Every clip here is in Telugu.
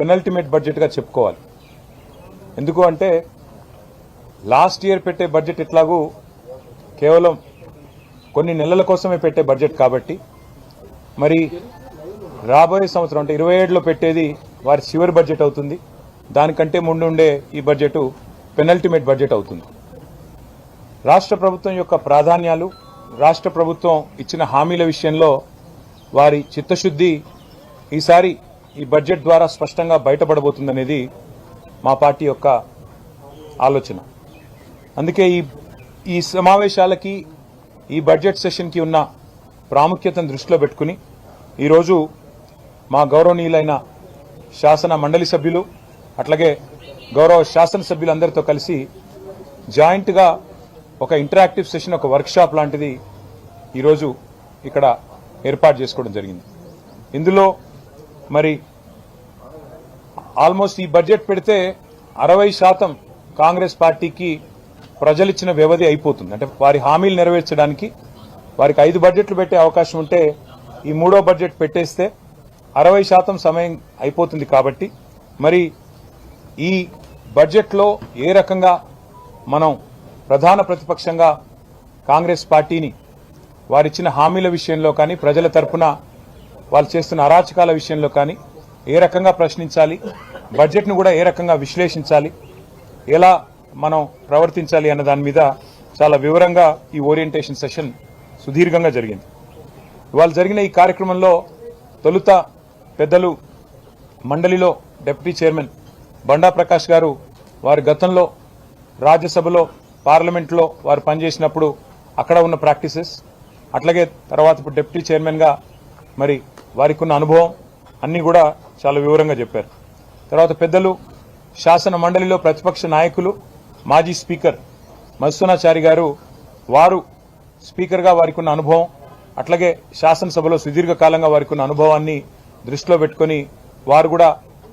పెనల్టిమేట్ బడ్జెట్గా చెప్పుకోవాలి. ఎందుకు అంటే లాస్ట్ ఇయర్ పెట్టే బడ్జెట్ ఇట్లాగూ కేవలం కొన్ని నెలల కోసమే పెట్టే బడ్జెట్ కాబట్టి మరి రాబోయే సంవత్సరం అంటే 27లో పెట్టేది వారి చివరి బడ్జెట్ అవుతుంది. దానికంటే ముందుండే ఈ బడ్జెట్ పెనల్టిమేట్ బడ్జెట్ అవుతుంది. రాష్ట్ర ప్రభుత్వం యొక్క ప్రాధాన్యాలు, రాష్ట్ర ప్రభుత్వం ఇచ్చిన హామీల విషయంలో వారి చిత్తశుద్ధి ఈసారి ఈ బడ్జెట్ ద్వారా స్పష్టంగా బయటపడబోతుందనేది మా పార్టీ యొక్క ఆలోచన. అందుకే ఈ సమావేశాలకి, ఈ బడ్జెట్ సెషన్కి ఉన్న ప్రాముఖ్యతను దృష్టిలో పెట్టుకుని ఈరోజు మా గౌరవనీయులైన శాసన మండలి సభ్యులు అట్లాగే గౌరవ శాసనసభ్యులందరితో కలిసి జాయింట్గా ఒక ఇంటరాక్టివ్ సెషన్, ఒక వర్క్షాప్ లాంటిది ఈరోజు ఇక్కడ ఏర్పాటు చేసుకోవడం జరిగింది. ఇందులో మరి ఆల్మోస్ట్ ఈ బడ్జెట్ పెడితే 60% కాంగ్రెస్ పార్టీకి ప్రజలిచ్చిన వ్యవధి అయిపోతుంది. అంటే వారి హామీలు నెరవేర్చడానికి వారికి 5 బడ్జెట్లు పెట్టే అవకాశం ఉంటే ఈ 3వ బడ్జెట్ పెట్టేస్తే 60% సమయం అయిపోతుంది. కాబట్టి మరి ఈ బడ్జెట్లో ఏ రకంగా మనం ప్రధాన ప్రతిపక్షంగా కాంగ్రెస్ పార్టీని వారిచ్చిన హామీల విషయంలో కానీ, ప్రజల తరపున వాళ్ళు చేస్తున్న అరాచకాల విషయంలో కానీ ఏ రకంగా ప్రశ్నించాలి, బడ్జెట్ను కూడా ఏ రకంగా విశ్లేషించాలి, ఎలా మనం ప్రవర్తించాలి అన్న దాని మీద చాలా వివరంగా ఈ ఓరియంటేషన్ సెషన్ సుదీర్ఘంగా జరిగింది. ఇవాళ జరిగిన ఈ కార్యక్రమంలో తొలుత పెద్దలు మండలిలో డిప్యూటీ చైర్మన్ బండా ప్రకాష్ గారు వారి గతంలో రాజ్యసభలో, పార్లమెంట్లో వారు పనిచేసినప్పుడు అక్కడ ఉన్న ప్రాక్టీసెస్, అట్లాగే తర్వాత ఇప్పుడు డిప్యూటీ చైర్మన్గా మరి వారికి ఉన్న అనుభవం అన్నీ కూడా చాలా వివరంగా చెప్పారు. తర్వాత పెద్దలు శాసన మండలిలో ప్రతిపక్ష నాయకులు, మాజీ స్పీకర్ మధుసూనాచారి గారు వారు స్పీకర్గా వారికి ఉన్న అనుభవం, అట్లాగే శాసనసభలో సుదీర్ఘకాలంగా వారికి ఉన్న అనుభవాన్ని దృష్టిలో పెట్టుకుని వారు కూడా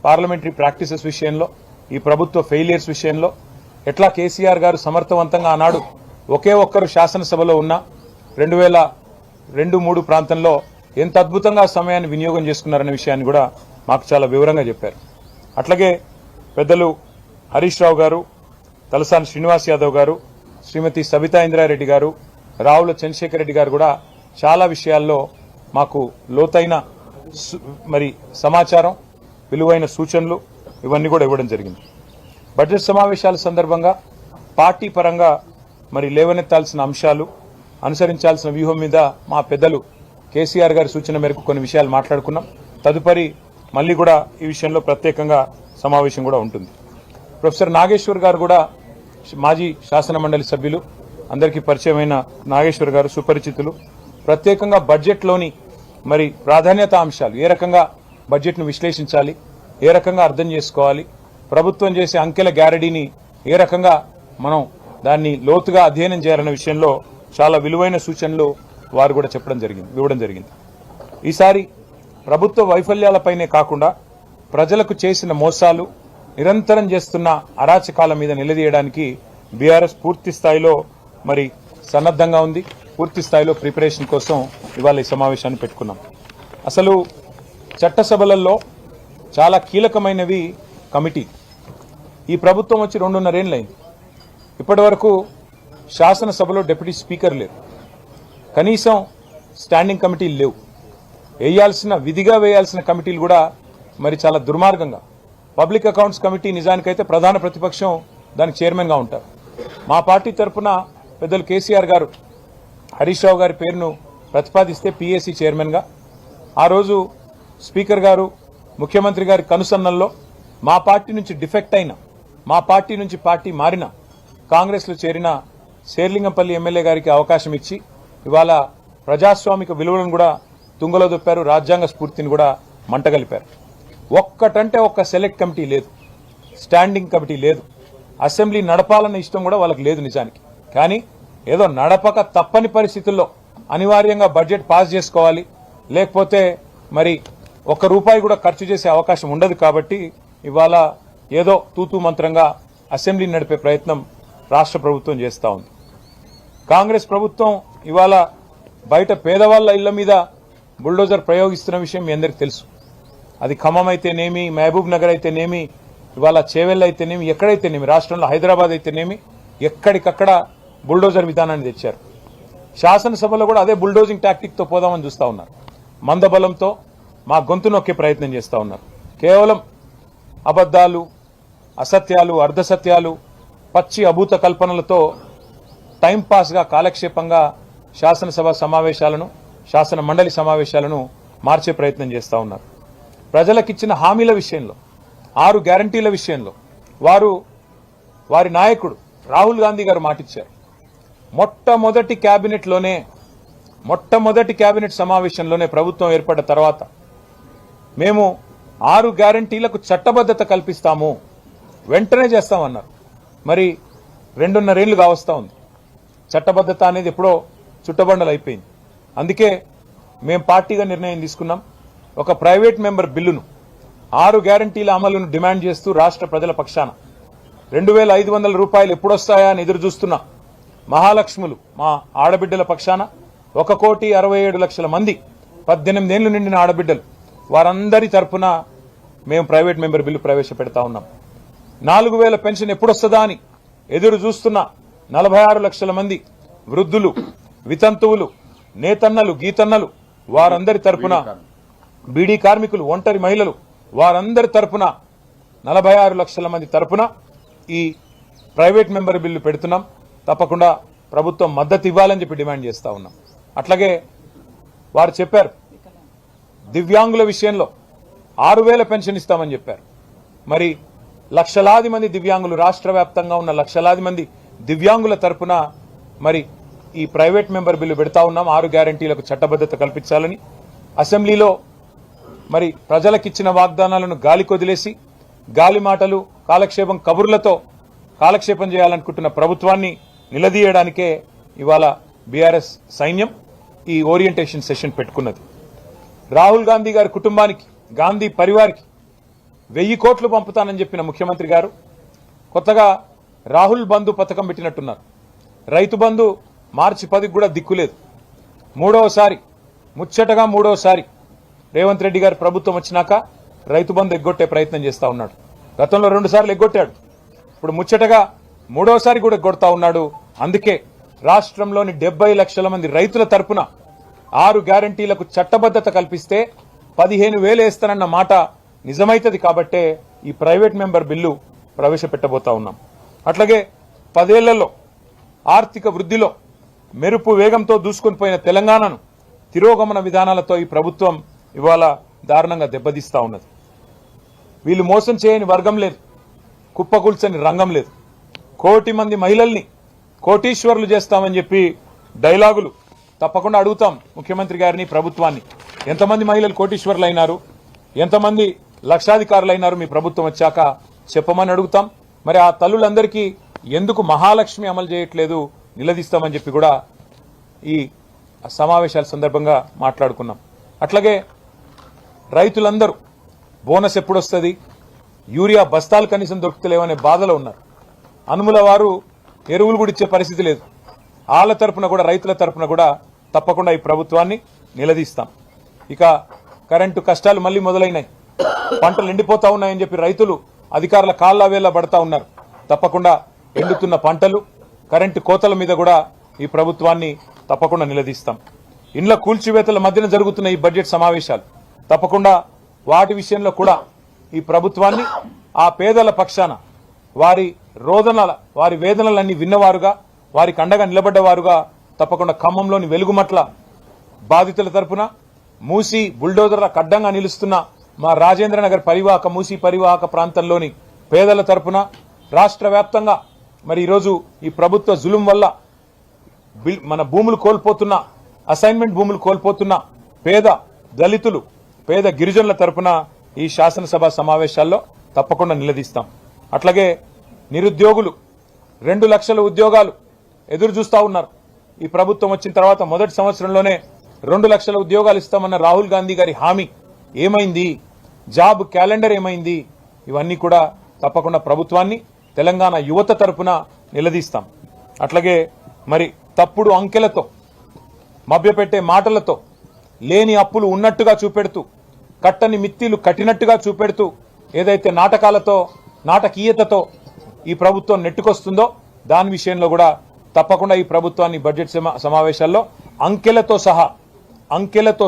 పార్లమెంటరీ ప్రాక్టీసెస్ విషయంలో, ఈ ప్రభుత్వ ఫెయిలియర్స్ విషయంలో ఎట్లా కేసీఆర్ గారు సమర్థవంతంగా ఆనాడు ఒకే ఒక్కరు శాసనసభలో ఉన్న 2002-3 ప్రాంతంలో ఎంత అద్భుతంగా సమయాన్ని వినియోగం చేసుకున్నారనే విషయాన్ని కూడా మాకు చాలా వివరంగా చెప్పారు. అట్లాగే పెద్దలు హరీష్ రావు గారు, తలసాని శ్రీనివాస్ యాదవ్ గారు, శ్రీమతి సబితా ఇంద్రారెడ్డి గారు, రావుల చంద్రశేఖర్ రెడ్డి గారు కూడా చాలా విషయాల్లో మాకు లోతైన మరి సమాచారం, విలువైన సూచనలు ఇవన్నీ కూడా ఇవ్వడం జరిగింది. బడ్జెట్ సమావేశాల సందర్భంగా పార్టీ పరంగా మరి లేవనెత్తాల్సిన అంశాలు, అనుసరించాల్సిన వ్యూహం మీద మా పెద్దలు కేసీఆర్ గారి సూచన మేరకు కొన్ని విషయాలు మాట్లాడుకున్నాం. తదుపరి మళ్ళీ కూడా ఈ విషయంలో ప్రత్యేకంగా సమావేశం కూడా ఉంటుంది. ప్రొఫెసర్ నాగేశ్వర్ గారు కూడా మాజీ శాసన మండలి సభ్యులు, అందరికీ పరిచయమైన నాగేశ్వర్ గారు సుపరిచితులు. ప్రత్యేకంగా బడ్జెట్లోని మరి ప్రాధాన్యత అంశాలు, ఏ రకంగా బడ్జెట్ను విశ్లేషించాలి, ఏ రకంగా అర్థం చేసుకోవాలి, ప్రభుత్వం చేసే అంకెల గ్యారెడీని ఏ రకంగా మనం దాన్ని లోతుగా అధ్యయనం చేయాలనే విషయంలో చాలా విలువైన సూచనలు వారు కూడా ఇవ్వడం జరిగింది. ఈసారి ప్రభుత్వ వైఫల్యాలపైనే కాకుండా ప్రజలకు చేసిన మోసాలు, నిరంతరం చేస్తున్న అరాచకాల మీద నిలదీయడానికి బీఆర్ఎస్ పూర్తి స్థాయిలో మరి సన్నద్ధంగా ఉంది. పూర్తి స్థాయిలో ప్రిపరేషన్ కోసం ఇవాళ ఈ సమావేశాన్ని పెట్టుకున్నాం. అసలు చట్టసభలలో చాలా కీలకమైనవి కమిటీ. ఈ ప్రభుత్వం వచ్చి 2.5 ఏళ్లైంది. ఇప్పటి వరకు శాసనసభలో డిప్యూటీ స్పీకర్ లేరు, కనీసం స్టాండింగ్ కమిటీలు లేవు. విధిగా వేయాల్సిన కమిటీలు కూడా మరి చాలా దుర్మార్గంగా, పబ్లిక్ అకౌంట్స్ కమిటీ నిజానికైతే ప్రధాన ప్రతిపక్షం దానికి చైర్మన్గా ఉంటారు. మా పార్టీ తరఫున పెద్దలు కేసీఆర్ గారు హరీష్ రావు గారి పేరును ప్రతిపాదిస్తే పీఏసీ చైర్మన్గా, ఆ రోజు స్పీకర్ గారు ముఖ్యమంత్రి గారి కనుసన్నల్లో మా పార్టీ నుంచి డిఫెక్ట్ అయిన, మా పార్టీ నుంచి పార్టీ మారిన, కాంగ్రెస్లో చేరిన శేర్లింగంపల్లి ఎమ్మెల్యే గారికి అవకాశం ఇచ్చి ఇవాళ ప్రజాస్వామిక విలువలను కూడా తుంగలో దొప్పారు, రాజ్యాంగ స్ఫూర్తిని కూడా మంటగలిపారు. ఒక్కటంటే ఒక్క సెలెక్ట్ కమిటీ లేదు, స్టాండింగ్ కమిటీ లేదు, అసెంబ్లీ నడపాలన్న ఇష్టం కూడా వాళ్ళకి లేదు నిజానికి. కానీ ఏదో నడపక తప్పని పరిస్థితుల్లో అనివార్యంగా బడ్జెట్ పాస్ చేసుకోవాలి, లేకపోతే మరి ₹1 కూడా ఖర్చు చేసే అవకాశం ఉండదు. కాబట్టి ఇవాళ ఏదో తూతూ మంత్రంగా అసెంబ్లీ నడిపే ప్రయత్నం రాష్ట్ర ప్రభుత్వం చేస్తూ ఉంది. కాంగ్రెస్ ప్రభుత్వం ఇవాళ బయట పేదవాళ్ల ఇళ్ల మీద బుల్డోజర్ ప్రయోగిస్తున్న విషయం మీ అందరికీ తెలుసు. అది ఖమ్మం అయితేనేమి, మహబూబ్ నగర్ అయితేనేమి, ఇవాళ చేవెళ్ళ అయితేనేమి, ఎక్కడైతేనేమి, రాష్ట్రంలో హైదరాబాద్ అయితేనేమి, ఎక్కడికక్కడ బుల్డోజర్ విధానాన్ని తెచ్చారు. శాసనసభలో కూడా అదే బుల్డోజింగ్ టాక్టిక్తో పోదామని చూస్తూ ఉన్నారు. మందబలంతో మా గొంతు నొక్కే ప్రయత్నం చేస్తూ ఉన్నారు. కేవలం అబద్దాలు, అసత్యాలు, అర్ధసత్యాలు, పచ్చి అభూత కల్పనలతో టైంపాస్గా, కాలక్షేపంగా శాసనసభ సమావేశాలను, శాసన మండలి సమావేశాలను మార్చే ప్రయత్నం చేస్తూ ఉన్నారు. ప్రజలకిచ్చిన హామీల విషయంలో, 6 గ్యారంటీల విషయంలో వారి నాయకుడు రాహుల్ గాంధీ గారు మాటిచ్చారు. మొట్టమొదటి కేబినెట్ సమావేశంలోనే ప్రభుత్వం ఏర్పడ్డ తర్వాత మేము 6 గ్యారంటీలకు చట్టబద్ధత కల్పిస్తాము, వెంటనే చేస్తామన్నారు. మరి 2.5 ఏళ్లు కావస్తా ఉంది. చట్టబద్ధత అనేది ఎప్పుడో చుట్టబండలు అయిపోయింది. అందుకే మేము పార్టీగా నిర్ణయం తీసుకున్నాం. ఒక ప్రైవేట్ మెంబర్ బిల్లును 6 గ్యారంటీల అమలును డిమాండ్ చేస్తూ రాష్ట్ర ప్రజల పక్షాన 2,500 రూపాయలు ఎప్పుడొస్తాయా అని ఎదురు చూస్తున్నా మహాలక్ష్ములు మా ఆడబిడ్డల పక్షాన 1,67,00,000 మంది 18 ఏళ్లు నిండిన ఆడబిడ్డలు, వారందరి తరఫున మేము ప్రైవేట్ మెంబర్ బిల్లు ప్రవేశపెడతా ఉన్నాం. 4,000 పెన్షన్ ఎప్పుడొస్తుందా అని ఎదురు చూస్తున్న 46 లక్షల మంది వృద్ధులు, వితంతువులు, నేతన్నలు, గీతన్నలు, వారందరి తరఫున, బీడీ కార్మికులు, ఒంటరి మహిళలు, వారందరి తరఫున 46 లక్షల మంది తరఫున ఈ ప్రైవేట్ మెంబర్ బిల్లు పెడుతున్నాం. తప్పకుండా ప్రభుత్వం మద్దతు ఇవ్వాలని చెప్పి డిమాండ్ చేస్తా ఉన్నాం. అట్లాగే వారు చెప్పారు, దివ్యాంగుల విషయంలో 6,000 పెన్షన్ ఇస్తామని చెప్పారు. మరి లక్షలాది మంది దివ్యాంగులు, రాష్ట్ర వ్యాప్తంగా ఉన్న లక్షలాది మంది దివ్యాంగుల తరఫున మరి ఈ ప్రైవేట్ మెంబర్ బిల్లు పెడతా ఉన్నాం. 6 గ్యారంటీలకు చట్టబద్ధత కల్పించాలని అసెంబ్లీలో మరి ప్రజలకిచ్చిన వాగ్దానాలను గాలి కొదిలేసి, గాలి మాటలు, కాలక్షేపం కబుర్లతో కాలక్షేపం చేయాలనుకుంటున్న ప్రభుత్వాన్ని నిలదీయడానికే ఇవాళ బీఆర్ఎస్ సైన్యం ఈ ఓరియంటేషన్ సెషన్ పెట్టుకున్నది. రాహుల్ గాంధీ గారి కుటుంబానికి, గాంధీ పరివార్కి 1000 కోట్లు పంపుతానని చెప్పిన ముఖ్యమంత్రి గారు కొత్తగా రాహుల్ బంధు పథకం పెట్టినట్టున్నారు. రైతు బంధు మార్చి 10కి కూడా దిక్కులేదు. ముచ్చటగా మూడోసారి రేవంత్ రెడ్డి గారి ప్రభుత్వం వచ్చినాక రైతు బంధు ఎగ్గొట్టే ప్రయత్నం చేస్తా ఉన్నాడు. గతంలో 2 సార్లు ఎగ్గొట్టాడు. ఇప్పుడు ముచ్చటగా మూడోసారి కూడా ఎగ్గొడతా ఉన్నాడు. అందుకే రాష్ట్రంలోని 70 లక్షల మంది రైతుల తరపున 6 గ్యారంటీలకు చట్టబద్ధత కల్పిస్తే 15,000 వేస్తానన్న మాట నిజమైతది. కాబట్టే ఈ ప్రైవేట్ మెంబర్ బిల్లు ప్రవేశపెట్టబోతా ఉన్నాం. అట్లాగే 10 ఏళ్లలో ఆర్థిక వృద్ధిలో మెరుపు వేగంతో దూసుకొని పోయిన తెలంగాణను తిరోగమన విధానాలతో ఈ ప్రభుత్వం ఇవాళ దారుణంగా దెబ్బతీస్తా ఉన్నది. వీళ్ళు మోసం చేయని వర్గం లేదు, కుప్పకూల్చని రంగం లేదు. 1 కోటి మంది మహిళల్ని కోటీశ్వర్లు చేస్తామని చెప్పి డైలాగులు తప్పకుండా అడుగుతాం ముఖ్యమంత్రి గారిని, ప్రభుత్వాన్ని. ఎంతమంది మహిళలు కోటీశ్వర్లు అయినారు, ఎంతమంది లక్షాధికారులు అయినారు మీ ప్రభుత్వం వచ్చాక చెప్పమని అడుగుతాం. మరి ఆ తల్లులందరికీ ఎందుకు మహాలక్ష్మి అమలు చేయట్లేదు నిలదీస్తామని చెప్పి కూడా ఈ సమావేశాల సందర్భంగా మాట్లాడుకున్నాం. అట్లాగే రైతులందరూ బోనస్ ఎప్పుడొస్తుంది, యూరియా బస్తాలు కనీసం దొరుకుతలేవనే బాధలో ఉన్నారు. అనుముల వారు ఎరువులు కూడా ఇచ్చే పరిస్థితి లేదు. వాళ్ళ తరపున కూడా, రైతుల తరపున కూడా తప్పకుండా ఈ ప్రభుత్వాన్ని నిలదీస్తాం. ఇక కరెంటు కష్టాలు మళ్లీ మొదలైనాయి. పంటలు ఎండిపోతా ఉన్నాయని చెప్పి రైతులు అధికారుల కాళ్ల వేళ్ల పడతా ఉన్నారు. తప్పకుండా ఎండుతున్న పంటలు, కరెంటు కోతల మీద కూడా ఈ ప్రభుత్వాన్ని తప్పకుండా నిలదీస్తాం. ఇండ్ల కూల్చివేతల మధ్యన జరుగుతున్న ఈ బడ్జెట్ సమావేశాలు తప్పకుండా వాటి విషయంలో కూడా ఈ ప్రభుత్వాన్ని ఆ పేదల పక్షాన వారి రోదనల, వారి వేదనలన్నీ విన్నవారుగా, వారికి అండగా నిలబడ్డవారుగా తప్పకుండా ఖమ్మంలోని వెలుగుమట్ల బాధితుల తరపున, మూసీ బుల్డోజర్ల అడ్డంగా నిలుస్తున్న మా రాజేంద్రనగర్ పరివాహక, మూసీ పరివాహక ప్రాంతంలోని పేదల తరపున, రాష్ట్ర వ్యాప్తంగా మరి ఈరోజు ఈ ప్రభుత్వ జులుం వల్ల మన భూములు కోల్పోతున్న, అసైన్మెంట్ భూములు కోల్పోతున్న పేద దళితులు, పేద గిరిజనుల తరపున ఈ శాసనసభ సమావేశాల్లో తప్పకుండా నిలదీస్తాం. అట్లాగే నిరుద్యోగులు 2 లక్షల ఉద్యోగాలు ఎదురు చూస్తా ఉన్నారు. ఈ ప్రభుత్వం వచ్చిన తర్వాత మొదటి సంవత్సరంలోనే 2 లక్షల ఉద్యోగాలు ఇస్తామన్న రాహుల్ గాంధీ గారి హామీ ఏమైంది, జాబ్ క్యాలెండర్ ఏమైంది, ఇవన్నీ కూడా తప్పకుండా ప్రభుత్వాన్ని, తెలంగాణ యువత తరపున నిలదీస్తాం. అట్లాగే మరి తప్పుడు అంకెలతో, మభ్యపెట్టే మాటలతో, లేని అప్పులు ఉన్నట్టుగా చూపెడుతూ కట్టని మిత్తిలు కట్టినట్టుగా చూపెడుతూ ఏదైతే నాటకీయతతో ఈ ప్రభుత్వం నెట్టుకొస్తుందో దాని విషయంలో కూడా తప్పకుండా ఈ ప్రభుత్వాన్ని బడ్జెట్ సమావేశాల్లో అంకెలతో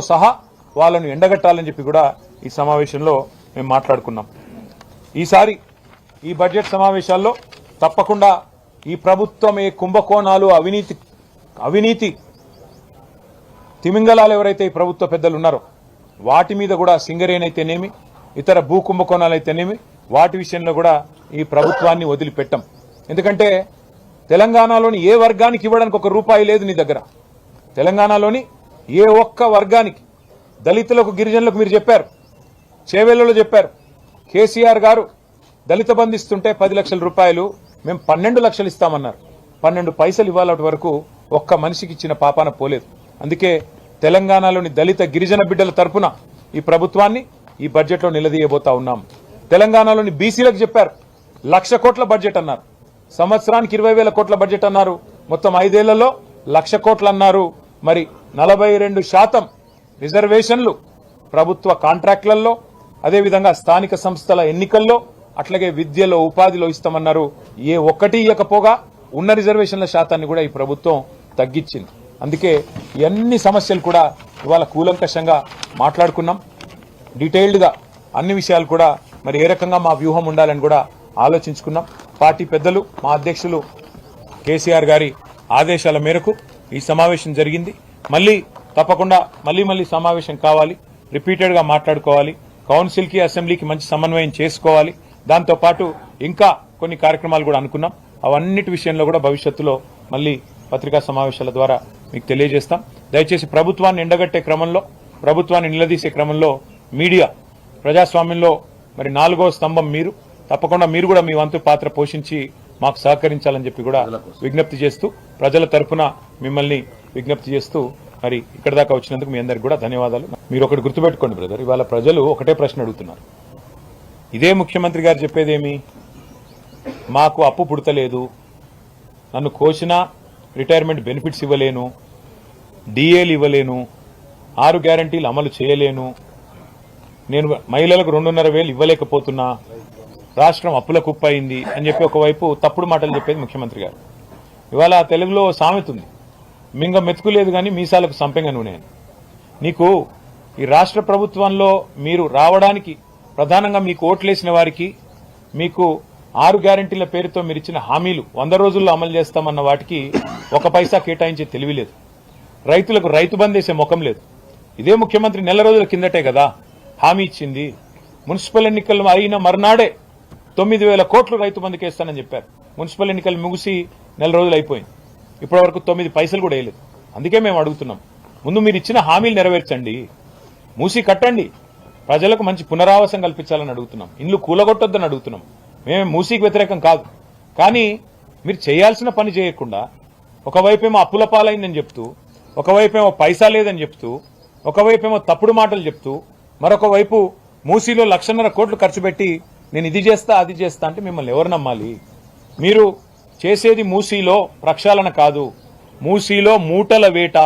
సహా వాళ్ళను ఎండగట్టాలని చెప్పి కూడా ఈ సమావేశంలో మేము మాట్లాడుకున్నాం. ఈసారి ఈ బడ్జెట్ సమావేశాల్లో తప్పకుండా ఈ ప్రభుత్వం ఏ కుంభకోణాలు అవినీతి తిమింగలాలు ఎవరైతే ఈ ప్రభుత్వ పెద్దలు ఉన్నారో వాటి మీద కూడా సింగరేణైతేనేమి ఇతర భూ కుంభకోణాలైతేనేమి వాటి విషయంలో కూడా ఈ ప్రభుత్వాన్ని వదిలిపెట్టం. ఎందుకంటే తెలంగాణలోని ఏ వర్గానికి ఇవ్వడానికి ఒక రూపాయి లేదు నీ దగ్గర. తెలంగాణలోని ఏ ఒక్క వర్గానికి, దళితులకు గిరిజనులకు మీరు చెప్పారు, చేవెళ్లలో చెప్పారు, కేసీఆర్ గారు దళిత బంధిస్తుంటే 10 లక్షల రూపాయలు మేము 12 లక్షలు ఇస్తామన్నారు. 12 పైసలు ఇవ్వాలటి వరకు ఒక్క మనిషికి ఇచ్చిన పాపాన పోలేదు. అందుకే తెలంగాణలోని దళిత గిరిజన బిడ్డల తరపున ఈ ప్రభుత్వాన్ని ఈ బడ్జెట్లో నిలదీయబోతా ఉన్నాం. తెలంగాణలోని బీసీలకు చెప్పారు 1,00,000 కోట్ల బడ్జెట్ అన్నారు, సంవత్సరానికి 20,000 కోట్ల బడ్జెట్ అన్నారు, మొత్తం 5 ఏళ్లలో 1,00,000 కోట్లు అన్నారు. మరి 42% రిజర్వేషన్లు ప్రభుత్వ కాంట్రాక్టులలో, అదేవిధంగా స్థానిక సంస్థల ఎన్నికల్లో, అట్లాగే విద్యలో ఉపాధిలో ఇస్తామన్నారు. ఏ ఒక్కటి ఇవ్వకపోగా ఉన్న రిజర్వేషన్ల శాతాన్ని కూడా ఈ ప్రభుత్వం తగ్గించింది. అందుకే అన్ని సమస్యలు కూడా ఇవాళ కూలంకషంగా మాట్లాడుకున్నాం. డీటెయిల్డ్గా అన్ని విషయాలు కూడా మరి ఏ రకంగా మా వ్యూహం ఉండాలని కూడా ఆలోచించుకున్నాం. పార్టీ పెద్దలు, మా అధ్యక్షులు కేసీఆర్ గారి ఆదేశాల మేరకు ఈ సమావేశం జరిగింది. తప్పకుండా మళ్ళీ సమావేశం కావాలి, రిపీటెడ్గా మాట్లాడుకోవాలి, కౌన్సిల్కి అసెంబ్లీకి మంచి సమన్వయం చేసుకోవాలి. దాంతోపాటు ఇంకా కొన్ని కార్యక్రమాలు కూడా అనుకున్నాం. అవన్నిటి విషయంలో కూడా భవిష్యత్తులో మళ్ళీ పత్రికా సమావేశాల ద్వారా మీకు తెలియజేస్తాం. దయచేసి ప్రభుత్వాన్ని ఎండగట్టే క్రమంలో, ప్రభుత్వాన్ని నిలదీసే క్రమంలో మీడియా ప్రజాస్వామ్యంలో మరి 4వ స్తంభం మీరు. తప్పకుండా మీరు కూడా మీ వంతు పాత్ర పోషించి మాకు సహకరించాలని చెప్పి కూడా విజ్ఞప్తి చేస్తూ, ప్రజల తరఫున మిమ్మల్ని విజ్ఞప్తి చేస్తూ మరి ఇక్కడ దాకా వచ్చినందుకు మీ అందరికి కూడా ధన్యవాదాలు. మీరు ఒకటి గుర్తుపెట్టుకోండి బ్రదర్, ఇవాళ ప్రజలు ఒకటే ప్రశ్న అడుగుతున్నారు. ఇదే ముఖ్యమంత్రి గారు చెప్పేదేమి, మాకు అప్పు పుడతలేదు, నన్ను కోసినా రిటైర్మెంట్ బెనిఫిట్స్ ఇవ్వలేను, డిఏలు ఇవ్వలేను, 6 గ్యారంటీలు అమలు చేయలేను, నేను మహిళలకు 2,500 ఇవ్వలేకపోతున్నా, రాష్ట్రం అప్పుల కుప్ప అయింది అని చెప్పి ఒకవైపు తప్పుడు మాటలు చెప్పేది ముఖ్యమంత్రి గారు. ఇవాళ తెలుగులో సామెత ఉంది, మింగ మెతుకులేదు కానీ మీసాలకు సంపెంగ నూనె. నీకు ఈ రాష్ట్ర ప్రభుత్వంలో మీరు రావడానికి ప్రధానంగా మీకు ఓట్లేసిన వారికి, మీకు 6 గ్యారంటీల పేరుతో మీరు ఇచ్చిన హామీలు 100 రోజుల్లో అమలు చేస్తామన్న వాటికి 1 పైసా కేటాయించే తెలివి లేదు. రైతులకు రైతు బంద్ వేసే ముఖం లేదు. ఇదే ముఖ్యమంత్రి నెల రోజుల కిందటే కదా హామీ ఇచ్చింది. మున్సిపల్ ఎన్నికలు అయిన మర్నాడే 9,000 కోట్లు రైతు బంధుకి వేస్తానని చెప్పారు. మున్సిపల్ ఎన్నికలు ముగిసి నెల రోజులు అయిపోయింది, ఇప్పటి వరకు 9 పైసలు కూడా వేయలేదు. అందుకే మేము అడుగుతున్నాం, ముందు మీరు ఇచ్చిన హామీలు నెరవేర్చండి, మూసి కట్టండి, ప్రజలకు మంచి పునరావాసం కల్పించాలని అడుగుతున్నాం, ఇండ్లు కూలగొట్టొద్దని అడుగుతున్నాం. మేము మూసీకి వ్యతిరేకం కాదు, కానీ మీరు చేయాల్సిన పని చేయకుండా ఒకవైపేమో అప్పుల పాలైందని చెప్తూ, ఒకవైపేమో పైసా లేదని చెప్తూ, ఒకవైపేమో తప్పుడు మాటలు చెప్తూ, మరొక వైపు మూసీలో 1,50,000 కోట్లు ఖర్చు పెట్టి నేను ఇది చేస్తా అది చేస్తా అంటే మిమ్మల్ని ఎవరు నమ్మాలి? మీరు చేసేది మూసీలో ప్రక్షాళన కాదు, మూసీలో మూటల వేట,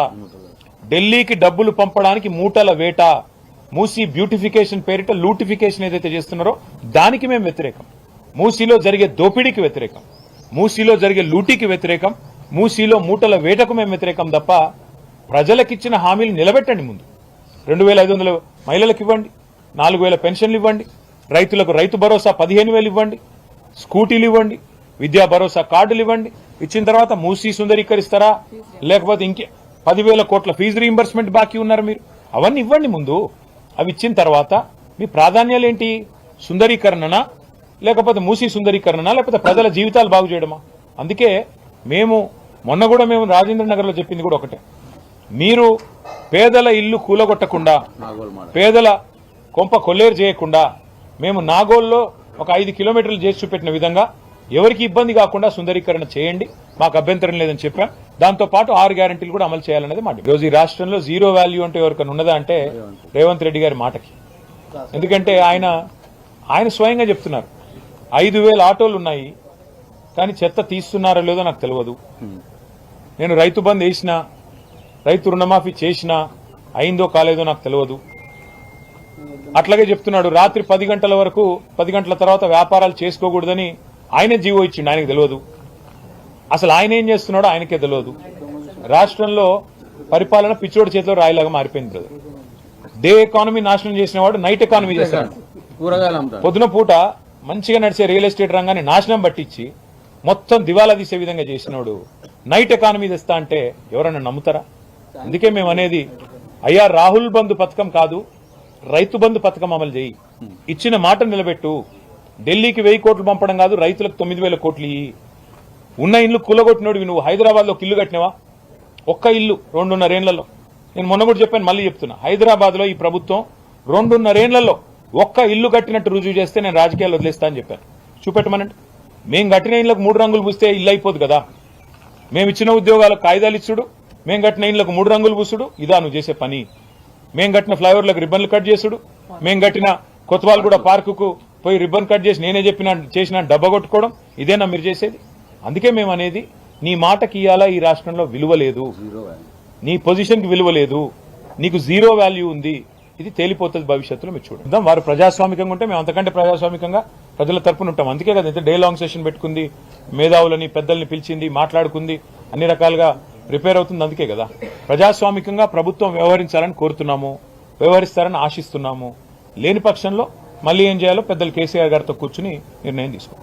ఢిల్లీకి డబ్బులు పంపడానికి మూటల వేట, మూసీ బ్యూటిఫికేషన్ పేరిట లూటిఫికేషన్ ఏదైతే చేస్తున్నారో దానికి మేము వ్యతిరేకం. మూసీలో జరిగే దోపిడీకి వ్యతిరేకం, మూసీలో జరిగే లూటీకి వ్యతిరేకం, మూసీలో మూటల వేటకు మేము వ్యతిరేకం తప్ప ప్రజలకిచ్చిన హామీలు నిలబెట్టండి. ముందు 2,500 మహిళలకు ఇవ్వండి, 4,000 పెన్షన్లు ఇవ్వండి, రైతులకు రైతు భరోసా 15,000 ఇవ్వండి, స్కూటీలు ఇవ్వండి, విద్యా భరోసా కార్డులు ఇవ్వండి. ఇచ్చిన తర్వాత మూసీ సుందరీకరిస్తారా, లేకపోతే ఇంకే 10,000 కోట్ల ఫీజు రీయింబర్స్మెంట్ బాకీ ఉన్నారు మీరు, అవన్నీ ఇవ్వండి ముందు. అవి ఇచ్చిన తర్వాత మీ ప్రాధాన్యాలు ఏంటి? సుందరీకరణనా, లేకపోతే మూసీ సుందరీకరణనా, లేకపోతే ప్రజల జీవితాలు బాగు చేయడమా? అందుకే మొన్న కూడా మేము రాజేంద్ర నగర్లో చెప్పింది కూడా ఒకటే, మీరు పేదల ఇల్లు కూలగొట్టకుండా, పేదల కొంప కొల్లేరు చేయకుండా, మేము నాగోల్లో ఒక 5 కిలోమీటర్లు చేసి చూపెట్టిన విధంగా ఎవరికి ఇబ్బంది కాకుండా సుందరీకరణ చేయండి, మాకు అభ్యంతరం లేదని చెప్పాం. దాంతోపాటు 6 గ్యారంటీలు కూడా అమలు చేయాలనేది మాట. ఈరోజు ఈ రాష్ట్రంలో జీరో వాల్యూ అంటే ఎవరికైనా ఉన్నదా అంటే రేవంత్ రెడ్డి గారి మాటకి. ఎందుకంటే ఆయన స్వయంగా చెప్తున్నారు, 5,000 ఆటోలు ఉన్నాయి కానీ చెత్త తీస్తున్నారో లేదో నాకు తెలియదు, నేను రైతు బంద్ వేసినా, రైతు రుణమాఫీ చేసినా అయిందో కాలేదో నాకు తెలియదు, అట్లాగే చెప్తున్నాడు రాత్రి 10 గంటల వరకు 10 గంటల తర్వాత వ్యాపారాలు చేసుకోకూడదని ఆయనే జీవో ఇచ్చిండు, ఆయనకు తెలియదు. అసలు ఆయన ఏం చేస్తున్నాడో ఆయనకే తెలియదు. రాష్ట్రంలో పరిపాలన పిచ్చోడి చేతిలో రాయిలాగా మారిపోయింది బ్రదర్. డే ఎకానమీ నాశనం చేసిన వాడు నైట్ ఎకానమీ చేస్తాడు. పొద్దున పూట మంచిగా నడిచే రియల్ ఎస్టేట్ రంగాన్ని నాశనం పట్టించి మొత్తం దివాలా తీసే విధంగా చేసినోడు నైట్ ఎకానమీ తెస్తా అంటే ఎవరన్నా నమ్ముతారా? అందుకే మేము అనేది, అయ్యా రాహుల్ బంధు పథకం కాదు, రైతు బంధు పథకం అమలు చేయి, ఇచ్చిన మాట నిలబెట్టు. ఢిల్లీకి 1000 కోట్లు పంపడం కాదు, రైతులకు 9000 కోట్లు ఇయ్యి. ఉన్న ఇల్లు కూలగొట్టినోడివి నువ్వు. హైదరాబాద్ లో ఇల్లు కట్టినవా? ఒక్క ఇల్లు 2.5 ఏళ్లలో. నేను మొన్న కూడా చెప్పాను, మళ్ళీ చెప్తున్నా, హైదరాబాద్ లో ఈ ప్రభుత్వం 2.5 ఏళ్లలో ఒక్క ఇల్లు కట్టినట్టు రుజువు చేస్తే నేను రాజకీయాలు వదిలేస్తా అని చెప్పాను. చూపెట్టమనండి. మేం కట్టిన ఇళ్లకు 3 రంగులు పూస్తే ఇల్లు అయిపోదు కదా. మేము ఇచ్చిన ఉద్యోగాలకు కాయిదాలు ఇచ్చుడు, మేం కట్టిన ఇళ్లకు 3 రంగులు పూసుడు, ఇదా నువ్వు చేసే పని? మేం కట్టిన ఫ్లైఓవర్లకు రిబ్బన్లు కట్ చేసుడు, మేం కట్టిన కొత్తవాల్గూడ పార్కుకు పోయి రిబ్బన్ కట్ చేసి నేనే చేసిన డబ్బా కొట్టుకోవడం, ఇదేనా మీరు చేసేది? అందుకే మేము అనేది, నీ మాటకి ఇయ్యాలా ఈ రాష్ట్రంలో విలువ లేదు, నీ పొజిషన్కి విలువ లేదు, నీకు జీరో వాల్యూ ఉంది. ఇది తేలిపోతుంది భవిష్యత్తులో. మీరు చూడండి, వారు ప్రజాస్వామికంగా ఉంటే మేము అంతకంటే ప్రజాస్వామికంగా ప్రజల తరపున ఉంటాం. అందుకే కదా ఇంత డే లాంగ్ సెషన్ పెట్టుకుంది, మేధావులని పెద్దల్ని పిలిచింది, మాట్లాడుకుంది, అన్ని రకాలుగా ప్రిపేర్ అవుతుంది. అందుకే కదా ప్రజాస్వామికంగా ప్రభుత్వం వ్యవహరించాలని కోరుతున్నాము, వ్యవహరిస్తారని ఆశిస్తున్నాము. లేని పక్షంలో మళ్ళీ ఏం చేయాలో పెద్దలు కేసీఆర్ గారితో కూర్చుని నిర్ణయం తీసుకుంటాం.